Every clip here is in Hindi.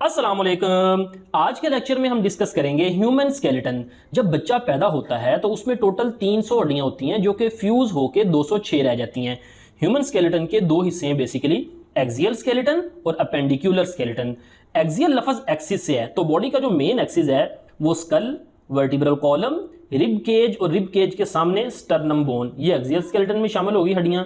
अस्सलामुअलैकुम। आज के लेक्चर में हम डिस्कस करेंगे ह्यूमन स्केलेटन। जब बच्चा पैदा होता है तो उसमें टोटल 300 हड्डियां होती हैं जो कि फ्यूज होकर 206 रह जाती हैं। ह्यूमन स्केलेटन के दो हिस्से हैं बेसिकली, एक्सियल स्केलेटन और अपेंडिकुलर स्केलेटन। एक्सियल लफ्ज एक्सिस से है, तो बॉडी का जो मेन एक्सिस है वो skull, vertebral column, rib cage और रिब केज के सामने स्टर्नम बोन, ये एक्सियल स्केलेटन में शामिल होगी हड्डियां।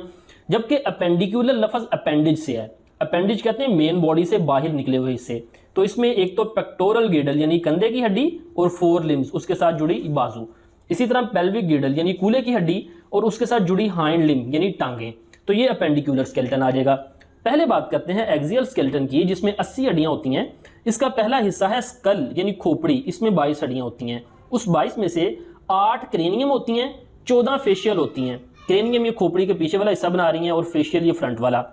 जबकि अपेंडिकुलर लफ्ज अपेंडिज से है। अपेंडिज कहते हैं मेन बॉडी से बाहर निकले हुए हिस्से। तो इसमें एक तो पेक्टोरल गिडल यानी कंधे की हड्डी और फोर लिम्स उसके साथ जुड़ी बाजू, इसी तरह पेल्विक गिडल यानी कूल्हे की हड्डी और उसके साथ जुड़ी हाइंड लिम्ब यानी टांगे। तो ये अपेंडिकुलर स्केलेटन आ जाएगा। पहले बात करते हैं एक्सियल स्केलेटन की, जिसमें 80 हड्डियां होती हैं। इसका पहला हिस्सा है स्कल यानी खोपड़ी, इसमें 22 हड्डियां होती हैं। उस 22 में से 8 क्रेनियम होती हैं, 14 फेशियल होती हैं। क्रेनियम ये खोपड़ी के पीछे वाला हिस्सा बना रही हैं और फेशियल ये फ्रंट वाला।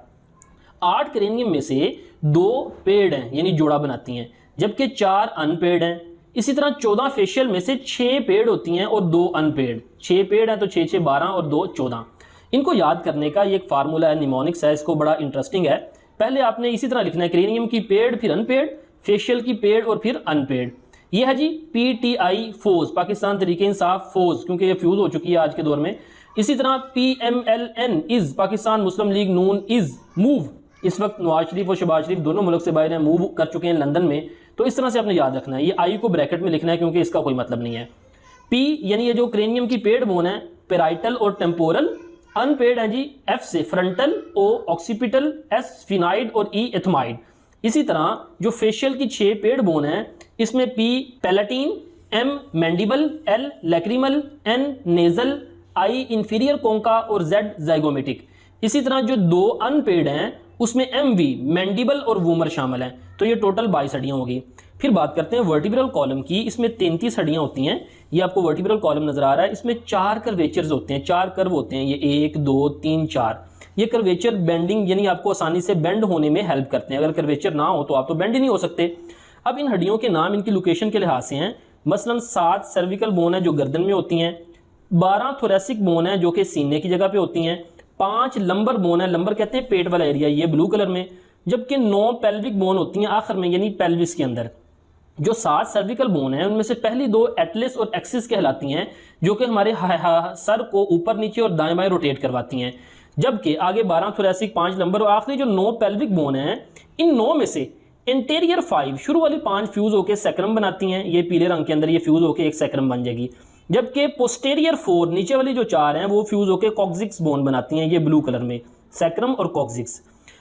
8 क्रेनियम में से 2 पेड हैं यानी जोड़ा बनाती हैं, जबकि 4 अनपेड हैं। इसी तरह 14 फेशियल में से 6 पेड होती हैं और 2 अनपेड। 6 पेड हैं तो 6 6 12 और 2 14। इनको याद करने का ये एक फार्मूला है, निमोनिक्स है, इसको बड़ा इंटरेस्टिंग है। पहले आपने इसी तरह लिखना है क्रेनियम की पेड फिर अनपेड, फेशियल की पेड और फिर अनपेड। ये है जी PTI फोज, पाकिस्तान तरीके इंसाफ फोज, क्योंकि ये फ्यूज हो चुकी है आज के दौर में। इसी तरह PMLN is, Pakistan Muslim league Noon is move, इस वक्त नवाज शरीफ और शहबाज शरीफ दोनों मुल्क से बाहर हैं, मूव कर चुके हैं लंदन में। तो इस तरह से आपने याद रखना है। ये आई को ब्रैकेट में लिखना है क्योंकि इसका कोई मतलब नहीं है। P यानी ये जो क्रेनियम की पेड बोन है, पेराइटल और टेम्पोरल। अनपेड है जी F से फ्रंटल, O ऑक्सीपिटल, S फिनाइड और E एथमाइड। इसी तरह जो फेशियल की 6 पेड बोन है, इसमें P palatine, M mandible, L lacrimal, N nasal, I inferior concha और Z जाइगोमेटिक। इसी तरह जो 2 अनपेड हैं उसमें MV मैंडिबल और वूमर शामिल हैं। तो ये टोटल 22 हड्डियां होगी। फिर बात करते हैं वर्टिब्रल कॉलम की, इसमें 33 हड्डियां होती हैं। ये आपको वर्टिब्रल कॉलम नजर आ रहा है। इसमें 4 कर्वेचर्स होते हैं, 4 कर्व होते हैं, ये 1 2 3 4। ये कर्वेचर बेंडिंग यानी आपको आसानी से बेंड होने में हेल्प करते हैं। अगर कर्वेचर ना हो तो आप तो बेंड ही नहीं हो सकते। अब इन हड्डियों के नाम इनकी लोकेशन के लिहाज से हैं। मसलन 7 सर्विकल बोन है जो गर्दन में होती हैं, 12 थोरेसिक बोन है जो कि सीने की जगह पे होती हैं, 5 लंबर बोन है, लंबर कहते हैं पेट वाला एरिया, ये ब्लू कलर में, जबकि 9 पेल्विक बोन होती हैं आखिर में यानी पेल्विस के अंदर। जो 7 सर्विकल बोन है उनमें से पहली 2 एटलस और एक्सिस कहलाती हैं, जो कि हमारे सर को ऊपर नीचे और दाएं बाएं रोटेट करवाती हैं। जबकि आगे 12 थोरेसिक, 5 लंबर और आखिरी जो 9 पेल्विक बोन है, इन 9 में से इंटीरियर 5 शुरू वाली 5 फ्यूज होकर सैक्रम बनाती हैं। ये पीले रंग के अंदर ये फ्यूज होकर एक सैक्रम बन जाएगी। जबकि पोस्टेरियर 4 नीचे वाली जो 4 हैं वो फ्यूज होकर कॉक्सिक्स बोन बनाती हैं, ये ब्लू कलर में, सैक्रम और कॉक्सिक्स।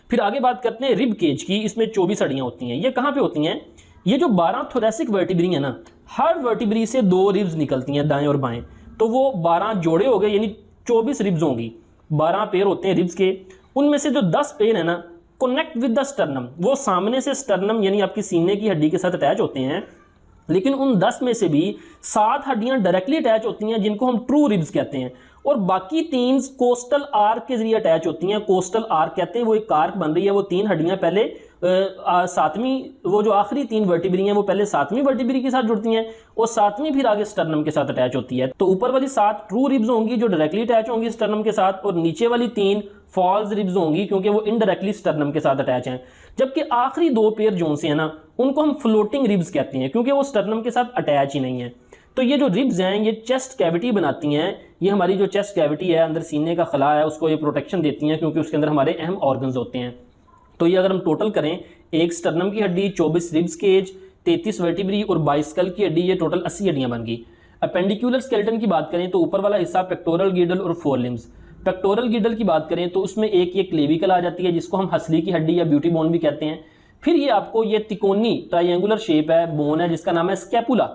फिर आगे बात करते हैं रिब केज की, इसमें 24 हड्डियां होती हैं। ये कहाँ पे होती हैं? ये जो 12 थोरेसिक वर्टिब्री है ना, हर वर्टिब्री से 2 रिब्स निकलती हैं दाएं और बाएं, तो वो 12 जोड़े हो गए यानी 24 रिब्स होंगी। 12 पेयर होते हैं रिब्स के, उनमें से जो 10 पेयर है ना कनेक्ट विद द स्टर्नम, वो सामने से स्टर्नम यानी आपकी सीने की हड्डी के साथ अटैच होते हैं। लेकिन उन 10 में से भी 7 हड्डियां डायरेक्टली अटैच होती हैं जिनको हम ट्रू रिब्स कहते हैं, और बाकी 3 कोस्टल आर्क के जरिए अटैच होती हैं। कोस्टल आर्क कहते हैं, वो एक आर्क बन रही है, वो 3 हड्डियां पहले 7वीं, वो जो आखिरी 3 वर्टिब्री हैं वो पहले 7वीं वर्टिब्री के साथ जुड़ती हैं और 7वीं फिर आगे स्टर्नम के साथ अटैच होती है। तो ऊपर वाली 7 ट्रू रिब्स होंगी जो डायरेक्टली अटैच होंगी स्टर्नम के साथ, और नीचे वाली 3 फॉल्स रिब्स होंगी क्योंकि वो इनडायरेक्टली स्टर्नम के साथ अटैच हैं। जबकि आखिरी 2 पेयर जोन से है ना, उनको हम फ्लोटिंग रिब्स कहते हैं क्योंकि वो स्टर्नम के साथ अटैच ही नहीं है। तो ये जो रिब्स हैं ये चेस्ट कैविटी बनाती हैं। ये हमारी जो चेस्ट कैविटी है, अंदर सीने का खला है, उसको ये प्रोटेक्शन देती हैं क्योंकि उसके अंदर हमारे अहम ऑर्गन्स होते हैं। तो ये अगर हम टोटल करें, एक स्टर्नम की हड्डी, 24 रिब्स केज, 33 वर्टिब्री और 22 स्कल की हड्डी, ये टोटल 80 हड्डियां बन गई। अपेंडिकुलर स्केलेटन की बात करें तो ऊपर वाला हिस्सा पेक्टोरल गिडल और फोर लिम्स। पेक्टोरल गिडल की बात करें तो उसमें एक ये क्लेविकल आ जाती है जिसको हम हसली की हड्डी या ब्यूटी बोन भी कहते हैं। फिर ये आपको ये तिकोनी ट्रायंगुलर शेप है, बोन है जिसका नाम है स्कैपुला।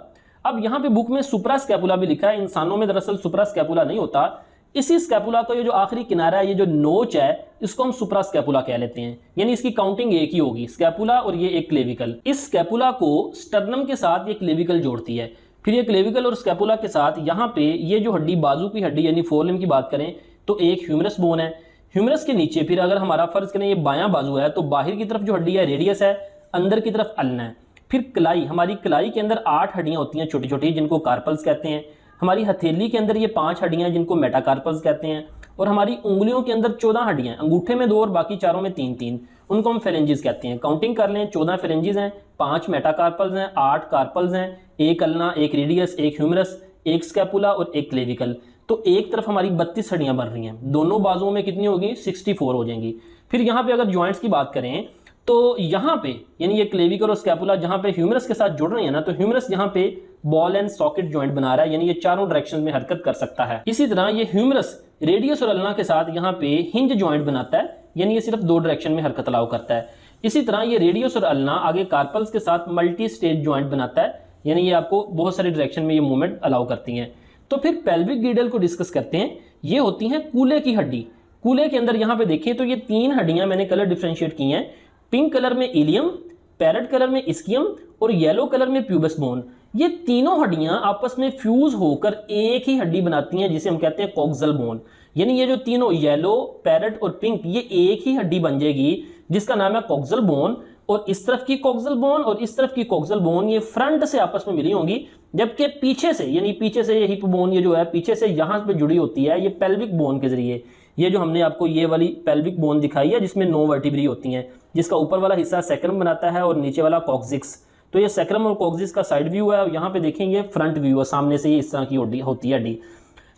अब यहाँ पे बुक में सुप्रा स्कैपुला भी लिखा है, इंसानों में दरअसल सुप्रा स्कैपुला नहीं होता। इसी स्कैपुला का ये जो आखिरी किनारा है, ये जो नोच है, इसको हम सुप्रा स्कैपुला कह लेते हैं, यानी इसकी काउंटिंग एक ही होगी, स्कैपुला और ये एक क्लेविकल। इस स्कैपुला को स्टर्नम के साथ ये क्लेविकल जोड़ती है। फिर ये क्लेविकल और स्कैपुला के साथ यहाँ पे ये जो हड्डी, बाजू की हड्डी यानी फोरलिम्ब की बात करें तो एक ह्यूमरस बोन है। ह्यूमरस के नीचे फिर अगर हमारा फर्ज करें ये बायां बाजू है तो बाहर की तरफ जो हड्डी है रेडियस है, अंदर की तरफ अल्ना है। फिर कलाई, हमारी कलाई के अंदर 8 हड्डियां होती हैं छोटी छोटी जिनको कार्पल्स कहते हैं। हमारी हथेली के अंदर ये 5 हड्डियां जिनको मेटाकार्पल्स कहते हैं, और हमारी उंगलियों के अंदर 14 हड्डियां, अंगूठे में 2 और बाकी चारों में 3 3। उनको हम फेरेंजिस कहते हैं। काउंटिंग कर लें, 14 फेरेंजिस हैं, 5 मेटाकार्पल्स हैं, 8 कार्पल्स हैं, एक अल्ना, एक रेडियस, एक ह्यूमरस, एक स्कैपुला और एक क्लेविकल। तो एक तरफ हमारी 32 हड्डियां बन रही हैं, दोनों बाजुओं में कितनी होगी, 64 हो जाएंगी। फिर यहाँ पे अगर जॉइंट्स की बात करें तो यहाँ पे यानी ये क्लेविकल और स्कैपुला जहाँ पे ह्यूमरस के साथ जुड़ रही है ना, तो ह्यूमरस यहाँ पे बॉल एंड सॉकेट जॉइंट बना रहा है, यानी ये चारों डायरेक्शन में हरकत कर सकता है। इसी तरह ये ह्यूमरस रेडियस और अल्ना के साथ यहाँ पे हिंज जॉइंट बनाता है, यानी ये सिर्फ 2 डायरेक्शन में हरकत अलाउ करता है। इसी तरह ये रेडियस और अल्ना आगे कार्पल्स के साथ मल्टी स्टेज जॉइंट बनाता है, यानी ये आपको बहुत सारे डायरेक्शन में ये मूवमेंट अलाउ करती हैं। तो फिर पेल्विक गिडल को डिस्कस करते हैं। ये होती हैं कूल्हे की हड्डी। कूल्हे के अंदर यहाँ पे देखिए तो ये 3 हड्डियां मैंने कलर डिफरेंशिएट की हैं। पिंक कलर में इलियम, पैरेट कलर में इस्कियम और येलो कलर में प्यूबस बोन। ये तीनों हड्डियां आपस में फ्यूज होकर एक ही हड्डी बनाती हैं जिसे हम कहते हैं कॉक्सल बोन। यानी ये जो तीनों येलो, पैरेट और पिंक ये एक ही हड्डी बन जाएगी जिसका नाम है कॉक्सल बोन। और इस तरफ की कॉक्सल बोन और इस तरफ की कॉक्सल बोन ये फ्रंट से आपस में मिली होंगी, जबकि पीछे से यानी पीछे से ये हिप बोन ये जो है पीछे से यहाँ पे जुड़ी होती है ये पेल्विक बोन के जरिए। ये जो हमने आपको ये वाली पेल्विक बोन दिखाई है जिसमें 9 वर्टिब्री होती हैं, जिसका ऊपर वाला हिस्सा सैक्रम बनाता है और नीचे वाला कॉक्सिक्स। तो ये सैक्रम और कॉक्सिक्स का साइड व्यू है और यहाँ पे देखेंगे फ्रंट व्यू है, सामने से ये इस तरह की होती है हड्डी।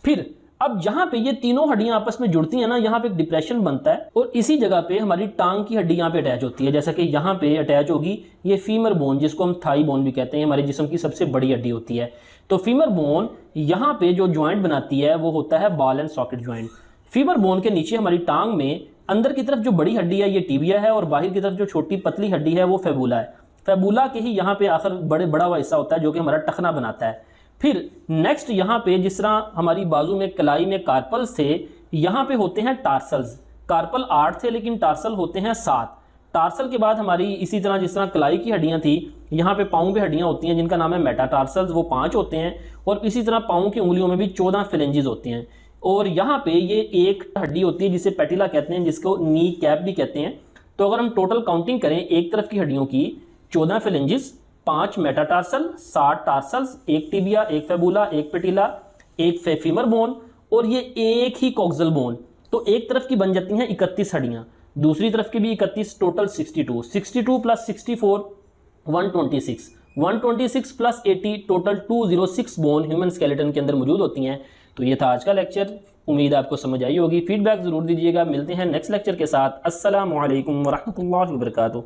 फिर अब जहां पे ये तीनों हड्डियां आपस में जुड़ती हैं ना, यहाँ पे एक डिप्रेशन बनता है और इसी जगह पे हमारी टांग की हड्डी यहाँ पे अटैच होती है। जैसा कि यहाँ पे अटैच होगी ये फीमर बोन, जिसको हम थाई बोन भी कहते हैं, हमारे जिस्म की सबसे बड़ी हड्डी होती है। तो फीमर बोन यहाँ पे जो ज्वाइंट बनाती है वो होता है ball and socket joint. Femur bone के नीचे हमारी टांग में अंदर की तरफ जो बड़ी हड्डी है ये टिबिया है और बाहर की तरफ जो छोटी पतली हड्डी है वो फेबुला है। फेबुला के ही यहाँ पे आखिर बड़ा हुआ हिस्सा होता है जो कि हमारा टखना बनाता है। फिर नेक्स्ट यहाँ पे जिस तरह हमारी बाजू में कलाई में कार्पल्स थे, यहाँ पे होते हैं टार्सल्स। कार्पल 8 थे लेकिन टार्सल होते हैं 7। टार्सल के बाद हमारी इसी तरह जिस तरह कलाई की हड्डियां थी, यहाँ पे पाँव पे हड्डियां होती हैं जिनका नाम है मेटाटार्सल्स, वो 5 होते हैं। और इसी तरह पाँव की उंगलियों में भी 14 फ्लेंजेस होती हैं। और यहाँ पे ये एक हड्डी होती है जिसे पेटिला कहते हैं, जिसको नी कैप भी कहते हैं। तो अगर हम टोटल काउंटिंग करें एक तरफ की हड्डियों की 14 फ्लेंजेस, 5 मेटाटार्सल, 7 टार्सल्स, एक टिबिया, एक फेबुला, एक पेटिला, एक फीमर बोन और ये एक ही कॉक्सल बोन। तो एक तरफ की बन जाती हैं 31 हड्डियां, दूसरी तरफ की भी 31, total 62। 62 plus 64 126, 126 plus 80 total 206 bone human skeleton के अंदर मौजूद होती हैं। तो ये था आज का लेक्चर, उम्मीद आपको समझ आई होगी। फीडबैक जरूर दीजिएगा। मिलते हैं नेक्स्ट लेक्चर के साथ। अस्सलामु अलैकुम वरहमतुल्लाहि वबरकातुहू।